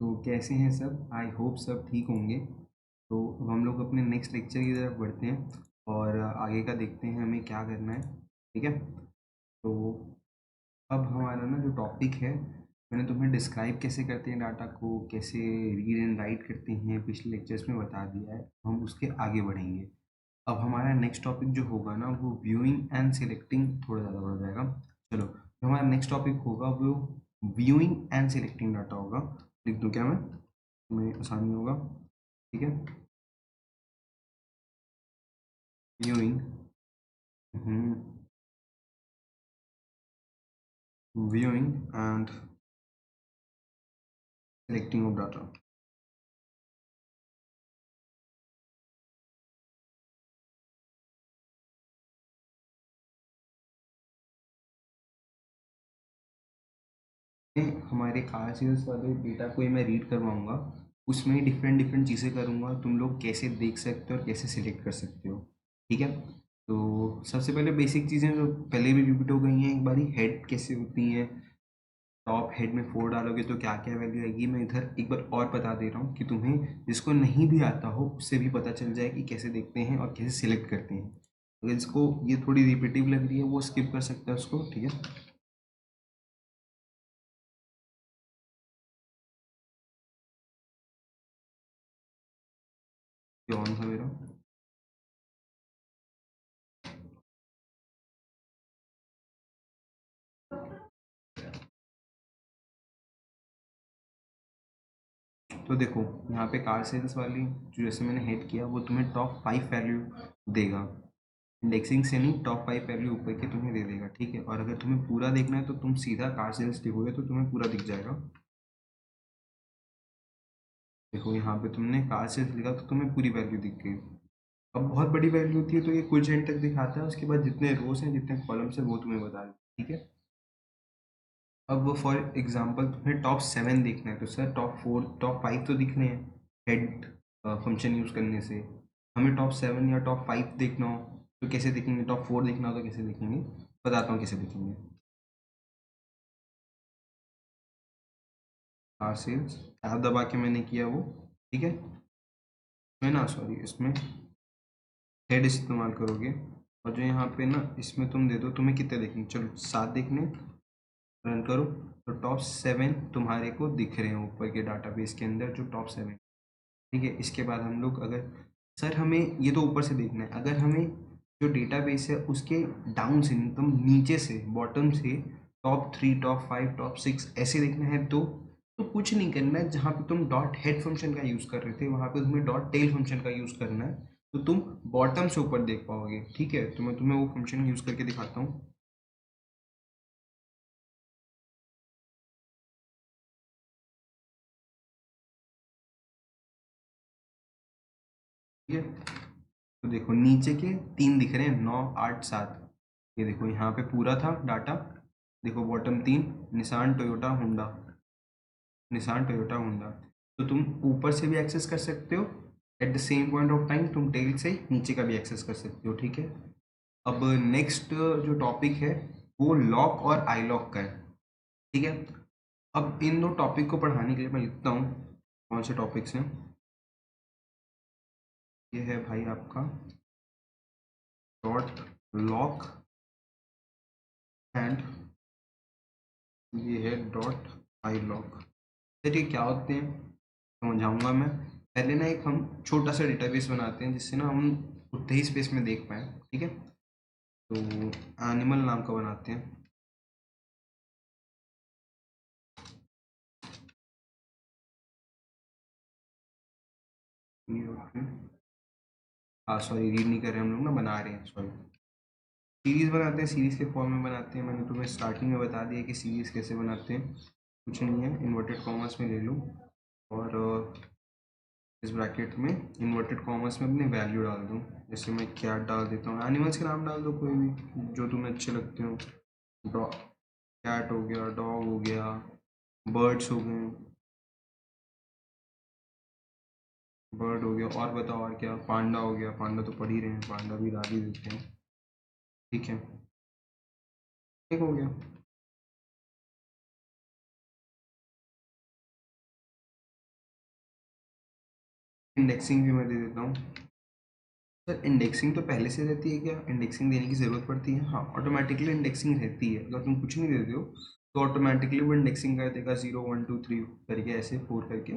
तो कैसे हैं सब? आई होप सब ठीक होंगे। तो अब हम लोग अपने नेक्स्ट लेक्चर की तरफ बढ़ते हैं और आगे का देखते हैं हमें क्या करना है। ठीक है। तो अब हमारा ना जो टॉपिक है, मैंने तुम्हें डिस्क्राइब कैसे करते हैं डाटा को, कैसे रीड एंड राइट करते हैं, पिछले लेक्चर्स में बता दिया है। हम उसके आगे बढ़ेंगे। अब हमारा नेक्स्ट टॉपिक जो होगा ना, वो व्यूइंग एंड सिलेक्टिंग थोड़ा ज़्यादा बढ़ जाएगा। चलो, जो हमारा नेक्स्ट टॉपिक होगा वो व्यूइंग एंड सिलेक्टिंग डाटा होगा। लिख दूँ क्या मैं? तुम्हें आसानी होगा। ठीक है। Viewing, viewing and selecting of data. हमारे आरसीएस वाले डेटा को ही मैं रीड करवाऊंगा। उसमें डिफरेंट डिफरेंट चीज़ें करूंगा, तुम लोग कैसे देख सकते हो और कैसे सिलेक्ट कर सकते हो। ठीक है। तो सबसे पहले बेसिक चीज़ें जो पहले भी रिपीट हो गई हैं एक बारी, हेड कैसे होती हैं। टॉप हेड में 4 डालोगे तो क्या क्या वैल्यू आएगी, मैं इधर एक बार और बता दे रहा हूँ कि तुम्हें जिसको नहीं भी आता हो उससे भी पता चल जाए कि कैसे देखते हैं और कैसे सिलेक्ट करते हैं। अगर इसको ये थोड़ी रिपीटिव लग रही है वो स्किप कर सकता है उसको। ठीक है। ये ऑन था मेरा। तो देखो, यहाँ पे कार सेल्स वाली जो जैसे मैंने हेड किया वो तुम्हें टॉप 5 वैल्यू देगा। इंडेक्सिंग से नहीं, टॉप 5 वैल्यू ऊपर के तुम्हें दे देगा। ठीक है। और अगर तुम्हें पूरा देखना है तो तुम सीधा कार सेल्स लिखोगे तो तुम्हें पूरा दिख जाएगा। देखो, यहाँ पे तुमने कार सेल्स लिखा तो तुम्हें पूरी वैल्यू दिख गई। अब बहुत बड़ी वैल्यू होती है तो ये कुछ एंड तक दिखाता है, उसके बाद जितने रोज हैं जितने कॉलम्स हैं वो तुम्हें बता दें। ठीक है। अब फॉर एग्जांपल तुम्हें टॉप 7 देखना है तो सर टॉप 4 टॉप 5 तो दिख रहे हैं हेड फंक्शन यूज़ करने से। हमें टॉप 7 या टॉप 5 देखना हो तो कैसे देखेंगे, टॉप 4 देखना हो तो कैसे देखेंगे, बताता हूँ कैसे देखेंगे। आर सेल्स टैब दबा के मैंने किया वो। ठीक है। मैं ना, सॉरी, इसमें हेड इस्तेमाल करोगे और जो यहाँ पे ना इसमें तुम दे दो तुम्हें कितने देखने, चलो 7 देखने। रन करो तो टॉप 7 तुम्हारे को दिख रहे हैं ऊपर के डाटाबेस के अंदर, जो टॉप 7। ठीक है। इसके बाद हम लोग अगर, सर हमें ये तो ऊपर से देखना है, अगर हमें जो डेटाबेस है उसके डाउन से मतलब नीचे से बॉटम से टॉप 3 टॉप 5 टॉप 6 ऐसे देखना है तो कुछ नहीं करना है। जहाँ पे तुम डॉट हेड फंक्शन का यूज़ कर रहे थे वहाँ पे तुम्हें डॉट टेल फंक्शन का यूज़ करना है, तो तुम बॉटम से ऊपर देख पाओगे। ठीक है। तो मैं तुम्हें वो फंक्शन यूज़ करके दिखाता हूँ। ठीक है। तो देखो नीचे के 3 दिख रहे हैं, 9 8 7। ये देखो यहाँ पे पूरा था डाटा। देखो bottom 3, Nissan Toyota Honda, Nissan Toyota Honda. तो तुम ऊपर से भी एक्सेस कर सकते हो, at the same point of time तुम टेल से नीचे का भी एक्सेस कर सकते हो। ठीक है। अब नेक्स्ट जो टॉपिक है वो लॉक और आई लॉक का है। ठीक है। अब इन दो टॉपिक को पढ़ाने के लिए मैं लिखता हूँ कौन से टॉपिक्स हैं। ये है भाई आपका डॉट लॉक एंड ये है डॉट आई लॉक। चलिए क्या होते हैं समझाऊंगा मैं। पहले ना एक हम छोटा सा डेटाबेस बनाते हैं जिससे ना हम उतने ही स्पेस में देख पाएँ। ठीक है। तो एनिमल नाम का बनाते हैं। हाँ सॉरी, रीड नहीं कर रहे हम लोग ना, बना रहे हैं, सॉरी। सीरीज बनाते हैं, सीरीज के फॉर्म में बनाते हैं। मैंने तुम्हें स्टार्टिंग में बता दिया कि सीरीज कैसे बनाते हैं। कुछ नहीं है, इन्वर्टेड कॉमर्स में ले लो और इस ब्रैकेट में इन्वर्टेड कॉमर्स में अपने वैल्यू डाल दूँ। जैसे मैं क्या डाल देता हूँ, एनिमल्स के नाम डाल दो कोई भी जो तुम्हें अच्छे लगते हो। डॉग, कैट हो गया, डॉग हो गया, बर्ड्स हो गए, बर्ड हो गया, और बताओ और क्या, पांडा हो गया, पांडा तो पढ़ ही रहे हैं, पांडा भी डाल ही देते हैं। ठीक है। ठीक हो गया। इंडेक्सिंग भी मैं दे देता हूँ। सर इंडेक्सिंग तो पहले से रहती है क्या? इंडेक्सिंग देने की ज़रूरत पड़ती है? हाँ, ऑटोमेटिकली इंडेक्सिंग रहती है। अगर तुम कुछ नहीं देते हो तो ऑटोमेटिकली वो इंडेक्सिंग कर देगा, 0 1 2 3 करके, ऐसे 4 करके।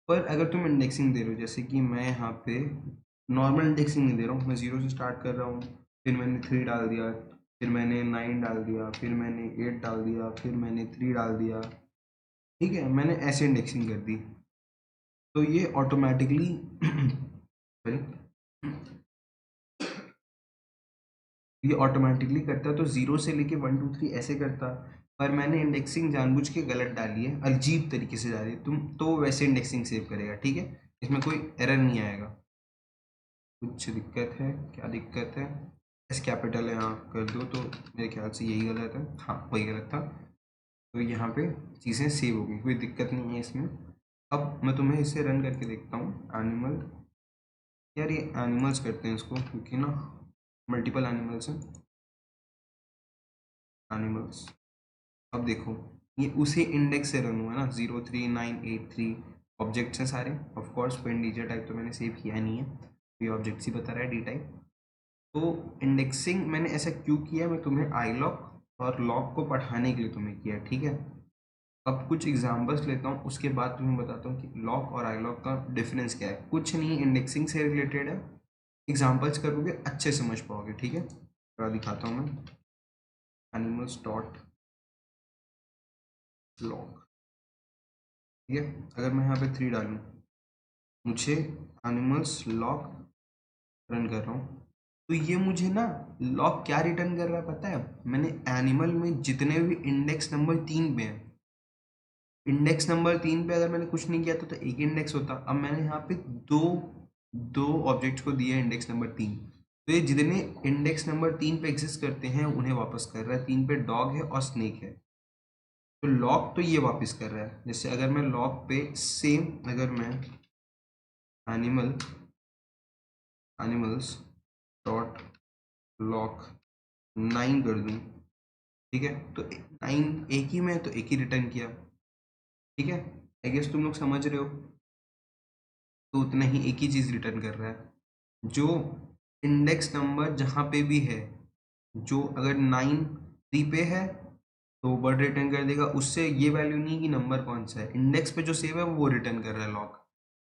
पर अगर तुम इंडेक्सिंग दे रहे हो, जैसे कि मैं यहाँ पे नॉर्मल इंडेक्सिंग नहीं दे रहा हूँ, मैं 0 से स्टार्ट कर रहा हूँ, फिर मैंने 3 डाल दिया, फिर मैंने 9 डाल दिया, फिर मैंने 8 डाल दिया, फिर मैंने 3 डाल दिया, ठीक है, मैंने ऐसे इंडेक्सिंग कर दी, तो ये ऑटोमेटिकली सॉरी, ये ऑटोमेटिकली करता है, तो 0 से लेके 1 2 3 ऐसे करता। पर मैंने इंडेक्सिंग जानबूझ के गलत डाली है, अजीब तरीके से डाली है, तुम तो वैसे इंडेक्सिंग सेव करेगा, ठीक है, इसमें कोई एरर नहीं आएगा। कुछ दिक्कत है? क्या दिक्कत है? एस कैपिटल है, हाँ कर दो, तो मेरे ख्याल से यही गलत है, हाँ वही गलत था। तो यहाँ पे चीज़ें सेव हो गई, कोई दिक्कत नहीं है इसमें। अब मैं तुम्हें इसे रन करके देखता हूँ। एनिमल, यार ये एनिमल्स करते हैं इसको, क्योंकि ना मल्टीपल एनिमल्स हैं। एनिमल्स, अब देखो ये उसी इंडेक्स से रन हुआ है ना, 03983 ऑब्जेक्ट्स हैं सारे। ऑफ कोर्स कोई इंटीजर टाइप तो मैंने सेव किया नहीं है, ये ऑब्जेक्ट्स ही बता रहा है, डी टाइप। तो इंडेक्सिंग मैंने ऐसा क्यों किया, मैं तुम्हें आई लॉक और लॉक को पढ़ाने के लिए तुम्हें किया, ठीक है। अब कुछ एग्जांपल्स लेता हूँ, उसके बाद तुम्हें बताता हूँ कि लॉक और आई लॉक का डिफरेंस क्या है। कुछ नहीं, इंडेक्सिंग से रिलेटेड है, एग्जांपल्स करोगे अच्छे समझ पाओगे, ठीक है। थोड़ा दिखाता हूँ मैं, एनिमल्स डॉट लॉक, ठीक है। अगर मैं यहाँ पे 3 डालूँ, मुझे एनिमल्स लॉक रन कर रहा हूँ, तो ये मुझे ना लॉक क्या रिटर्न कर रहा है पता है? मैंने एनिमल में जितने भी इंडेक्स नंबर 3 पे हैं, इंडेक्स नंबर 3 पे अगर मैंने कुछ नहीं किया था तो एक इंडेक्स होता। अब मैंने यहाँ पे दो दो ऑब्जेक्ट्स को दिया इंडेक्स नंबर 3, तो ये जितने इंडेक्स नंबर 3 पे एग्जिस्ट करते हैं उन्हें वापस कर रहा है। 3 पे डॉग है और स्नेक है, तो लॉक तो ये वापस कर रहा है। जैसे अगर मैं लॉक पे सेम, अगर मैं एनिमल एनिमल्स डॉट लॉक 9 कर दूं, ठीक है, तो 9 एक ही में, तो एक ही रिटर्न किया, ठीक है। आई गेस तुम लोग समझ रहे हो, तो उतना ही एक ही चीज़ रिटर्न कर रहा है। जो इंडेक्स नंबर जहाँ पे भी है, जो अगर 9 3 पे है तो वर्ड रिटर्न कर देगा, उससे ये वैल्यू नहीं कि नंबर कौन सा है, इंडेक्स पे जो सेव है वो रिटर्न कर रहा है लॉक,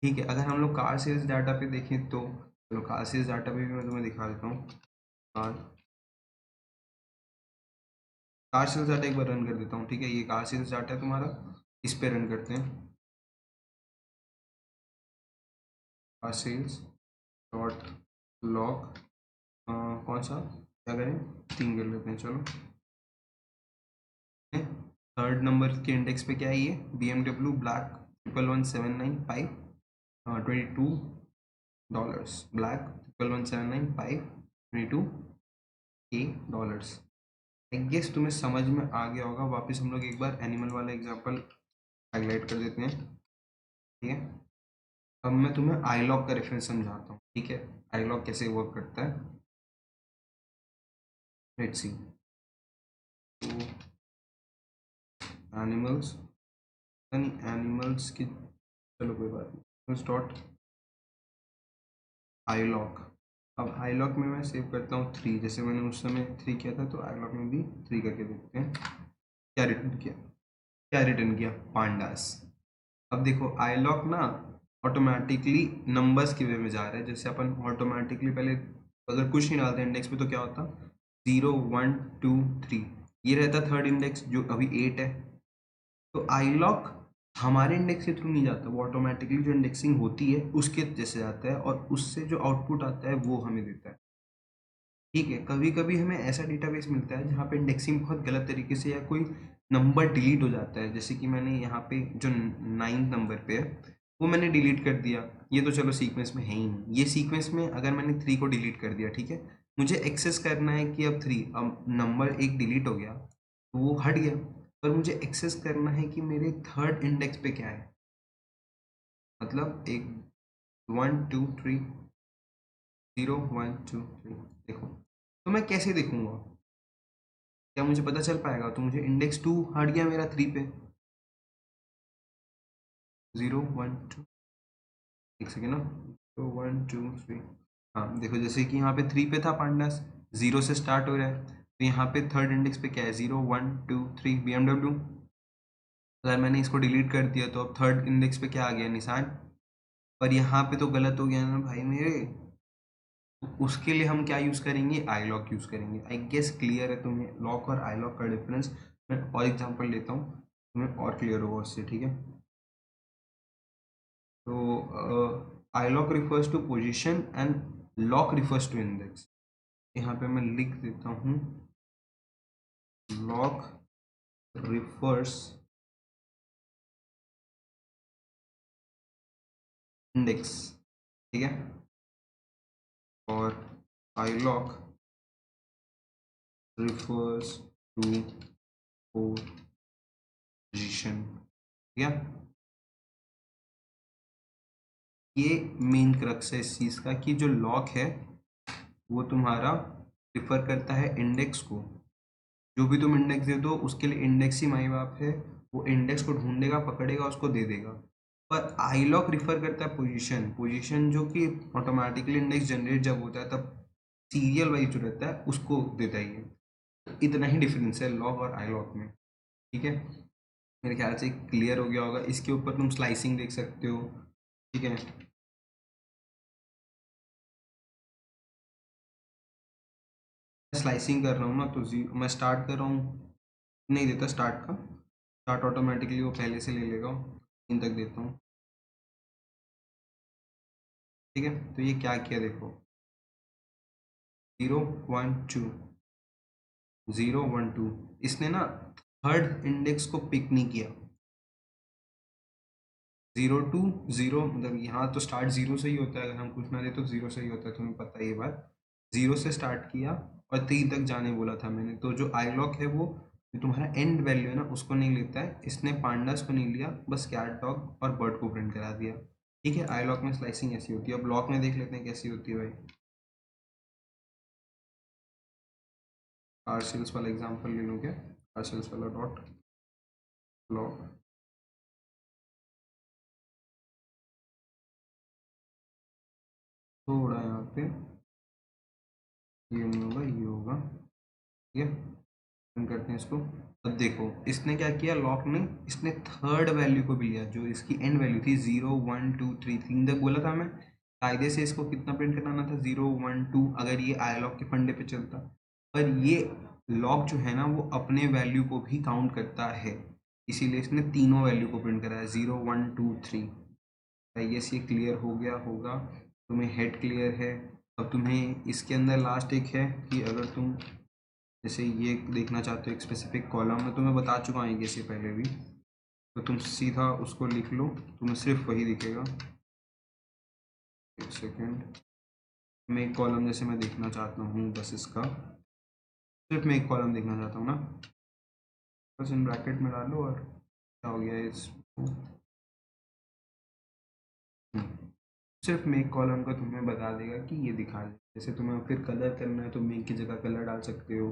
ठीक है। अगर हम लोग कार सेल्स डाटा पे देखें तो चलो कार सेल्स डाटा पे भी मैं तुम्हें दिखा देता हूँ। कार कार सेल्स डाटा एक बार रन कर देता हूँ, ठीक है। ये कार सेल्स डाटा है तुम्हारा, इस पे रन करते हैं। कार सेल्स डॉट लॉग, कौन सा, क्या करें, 3 कर लेते हैं चलो। थर्ड नंबर के इंडेक्स पे क्या है, ये BMW black 111795 $22, black 111795 $22 I guess तुम्हें समझ में आ गया होगा। वापस हम लोग एक बार एनिमल वाला एग्जांपल हाईलाइट कर देते हैं, ठीक है। अब मैं तुम्हें आई लॉग का रेफरेंस समझाता हूँ, ठीक है, आई लॉग कैसे वर्क करता है। लेट्स सी, तो एनिमल्स, यानी एनिमल्स की, चलो कोई बात नहीं, डॉट आई लॉग। अब आई लॉग में मैं सेव करता हूँ 3, जैसे मैंने उस समय 3 किया था, तो आई लॉग में भी 3 करके देखते हैं क्या रिटर्न किया। क्या रिटर्न किया? पांडास। अब देखो आई लॉग ना ऑटोमेटिकली नंबर्स के वे में जा रहा है। जैसे अपन ऑटोमेटिकली पहले अगर कुछ नहीं डालते इंडेक्स पे तो क्या होता, 0 1 2 3, ये रहता थर्ड इंडेक्स जो अभी 8 है। तो आई लॉक हमारे इंडेक्स के थ्रू नहीं जाता, वो ऑटोमेटिकली जो इंडेक्सिंग होती है उसके जैसे जाता है, और उससे जो आउटपुट आता है वो हमें देता है, ठीक है। कभी कभी हमें ऐसा डेटाबेस मिलता है जहाँ पे इंडेक्सिंग बहुत गलत तरीके से, या कोई नंबर डिलीट हो जाता है, जैसे कि मैंने यहाँ पे जो 9 नंबर पे है वो मैंने डिलीट कर दिया। ये तो चलो सीक्वेंस में है ही नहीं, ये सीक्वेंस में अगर मैंने 3 को डिलीट कर दिया, ठीक है, मुझे एक्सेस करना है कि अब 3, अब नंबर एक डिलीट हो गया तो वो हट गया, पर मुझे एक्सेस करना है कि मेरे थर्ड इंडेक्स पे क्या है, मतलब एक 1 2 3, 0 1 2 3, देखो, तो मैं कैसे देखूंगा? क्या मुझे पता चल पाएगा? तो मुझे इंडेक्स 2 हट गया मेरा 3 पे, 0 1 2, एक सेकेंड ना, तो 1 2 3, हाँ देखो जैसे कि यहाँ पे 3 पे था पांडास, 0 से स्टार्ट हो रहा है, तो यहाँ पे थर्ड इंडेक्स पे क्या है, 0 1 2 3 BMW। अगर मैंने इसको डिलीट कर दिया तो अब थर्ड इंडेक्स पे क्या आ गया, निशान। पर यहाँ पे तो गलत हो गया ना भाई मेरे। तो उसके लिए हम क्या यूज़ करेंगे, आई लॉक यूज़ करेंगे। आई गेस क्लियर है तुम्हें लॉक और आई लॉक का डिफरेंस। मैं और एग्जांपल लेता हूँ, तुम्हें और क्लियर होगा उससे, ठीक है। तो iloc refers to position and loc refers to index. यहाँ पे मैं लिख देता हूँ, लॉक रिफर्स इंडेक्स, ठीक है, और आई लॉक refers to position, ठीक है। ये मेन क्रक्स है इस चीज़ का कि जो लॉक है वो तुम्हारा रिफर करता है इंडेक्स को। जो भी तुम इंडेक्स दे दो उसके लिए इंडेक्स ही माई बाप है, वो इंडेक्स को ढूंढेगा, पकड़ेगा, उसको दे देगा। पर आई लॉक रिफर करता है पोजीशन, पोजीशन जो कि ऑटोमेटिकली इंडेक्स जनरेट जब होता है तब सीरियल वाइज जो रहता है उसको देता ही है। तो इतना ही डिफरेंस है लॉक और आई लॉक में, ठीक है। मेरे ख्याल से क्लियर हो गया होगा। इसके ऊपर तुम स्लाइसिंग देख सकते हो, ठीक है। स्लाइसिंग कर रहा हूँ ना तो मैं स्टार्ट कर रहा हूँ, नहीं देता स्टार्ट का, स्टार्ट ऑटोमेटिकली वो पहले से ले लेगा, इन तक देता हूँ, ठीक है। तो ये क्या किया देखो, 0 1 2, 0 1 2, इसने ना थर्ड इंडेक्स को पिक नहीं किया। 0 2 0 मतलब यहाँ तो स्टार्ट 0 से ही होता है, अगर हम कुछ ना दे तो 0 से ही होता है, तुम्हें पता है ये बात। 0 से स्टार्ट किया और 3 तक जाने बोला था मैंने, तो जो आई लॉक है वो जो तुम्हारा एंड वैल्यू है ना उसको नहीं लेता है, इसने पांडास को नहीं लिया, बस कैट डॉग और बर्ड को प्रिंट करा दिया, ठीक है। आई लॉक में स्लाइसिंग ऐसी होती है। अब ब्लॉक में देख लेते हैं कैसी होती है भाई। पार्शियल्स वाला एग्जांपल ले लो क्या, पार्शियल्स वाला डॉट ब्लॉक, थोड़ा यहाँ पे ये नहीं होगा, ये होगा, ठीक है। रन करते हैं इसको। अब देखो इसने क्या किया, लॉक ने इसने थर्ड वैल्यू को भी लिया जो इसकी एंड वैल्यू थी, 0 1 2 3, 3 तक बोला था मैं, कायदे से इसको कितना प्रिंट कराना था, 0 1 2, अगर ये आई लॉक के फंडे पे चलता। पर ये लॉक जो है ना वो अपने वैल्यू को भी काउंट करता है, इसीलिए इसने तीनों वैल्यू को प्रिंट कराया, 0 1 2 3। आई ये क्लियर हो गया होगा, तुम्हें हेड क्लियर है। अब तुम्हें इसके अंदर लास्ट एक है कि अगर तुम जैसे ये देखना चाहते हो एक स्पेसिफिक कॉलम में, तो मैं बता चुका हूँ ये से पहले भी, तो तुम सीधा उसको लिख लो, तुम्हें सिर्फ वही दिखेगा। एक सेकेंड, मैं एक कॉलम जैसे मैं देखना चाहता हूँ बस इसका, सिर्फ मैं एक कॉलम देखना चाहता हूँ ना, बस इन ब्रैकेट में डालो और क्या हो गया इसको, सिर्फ मेक कॉलम का तुम्हें बता देगा कि ये दिखा दे। जैसे तुम्हें फिर कलर करना है तो मेक की जगह कलर डाल सकते हो,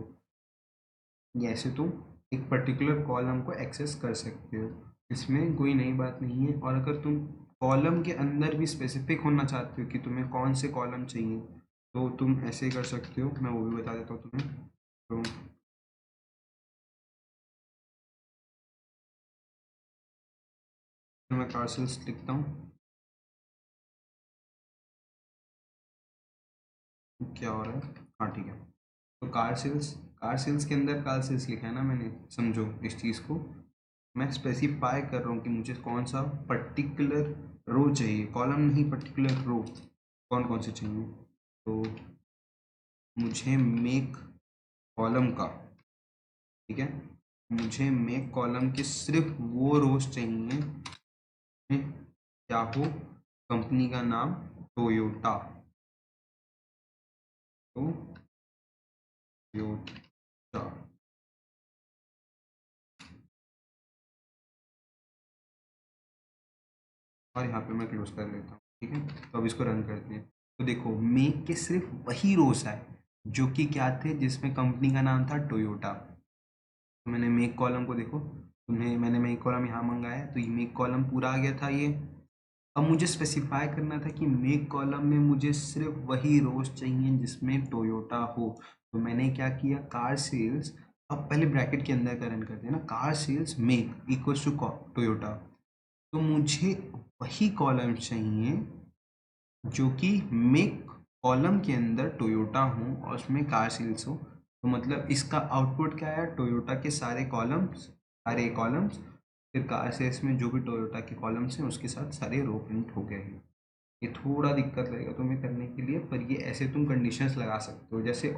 या ऐसे तुम एक पर्टिकुलर कॉलम को एक्सेस कर सकते हो, इसमें कोई नई बात नहीं है। और अगर तुम कॉलम के अंदर भी स्पेसिफिक होना चाहते हो कि तुम्हें कौन से कॉलम चाहिए तो तुम ऐसे कर सकते हो, मैं वो भी बता देता हूँ तुम्हें। तो मैं पार्सल्स लिखता हूँ, क्या हो रहा है, हाँ ठीक है। तो कार सेल्स के अंदर कार सेल्स लिखा है ना मैंने, समझो इस चीज़ को। मैं स्पेसिफाई कर रहा हूँ कि मुझे कौन सा पर्टिकुलर रो चाहिए, कॉलम नहीं, पर्टिकुलर रो कौन कौन से चाहिए। तो मुझे मेक कॉलम का, ठीक है, मुझे मेक कॉलम के सिर्फ वो रोज चाहिए क्या हो, कंपनी का नाम टोयोटा, टोयोटा, और यहाँ पे मैं क्लोज कर लेता हूँ, ठीक है। तो अब इसको रन करते हैं। तो देखो मेक के सिर्फ वही रोज आए जो कि क्या थे, जिसमें कंपनी का नाम था टोयोटा। तो मैंने मेक कॉलम को देखो, तुम्हें मैंने मेक कॉलम यहाँ मंगाया है तो ये मेक कॉलम पूरा आ गया था ये, अब मुझे स्पेसिफाई करना था कि मेक कॉलम में मुझे सिर्फ वही रोज चाहिए जिसमें टोयोटा हो। तो मैंने क्या किया, कार सेल्स, अब पहले ब्रैकेट के अंदर का रन करते हैं ना, car sales make equals to Toyota. तो मुझे वही कॉलम चाहिए जो कि मेक कॉलम के अंदर टोयोटा हो और उसमें कार सेल्स हो। तो मतलब इसका आउटपुट क्या है, टोयोटा के सारे कॉलम्स, फिर कार सेल्स में जो भी टोयोटा के कॉलम्स हैं उसके साथ सारे रो प्रिंट हो गए हैं। ये थोड़ा दिक्कत लगेगा तुम्हें करने के लिए, पर ये ऐसे तुम कंडीशंस लगा सकते हो, जैसे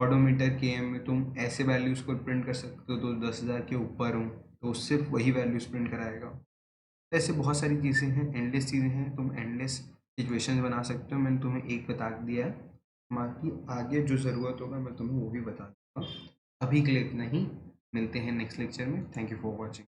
ऑडोमीटर के एम में तुम ऐसे वैल्यूज़ को प्रिंट कर सकते हो तो 10,000 के ऊपर हो तो सिर्फ वही वैल्यूज़ प्रिंट कराएगा। तो ऐसे बहुत सारी चीज़ें हैं, एंडलेस चीज़ें हैं, तुम एंडलेस इक्वेशन बना सकते हो। मैंने तुम्हें एक बता दिया है, बाकी आगे जो ज़रूरत होगा मैं तुम्हें वो भी बता दूँगा। अभी के लिए इतना ही, मिलते हैं नेक्स्ट लेक्चर में। Thank you for watching.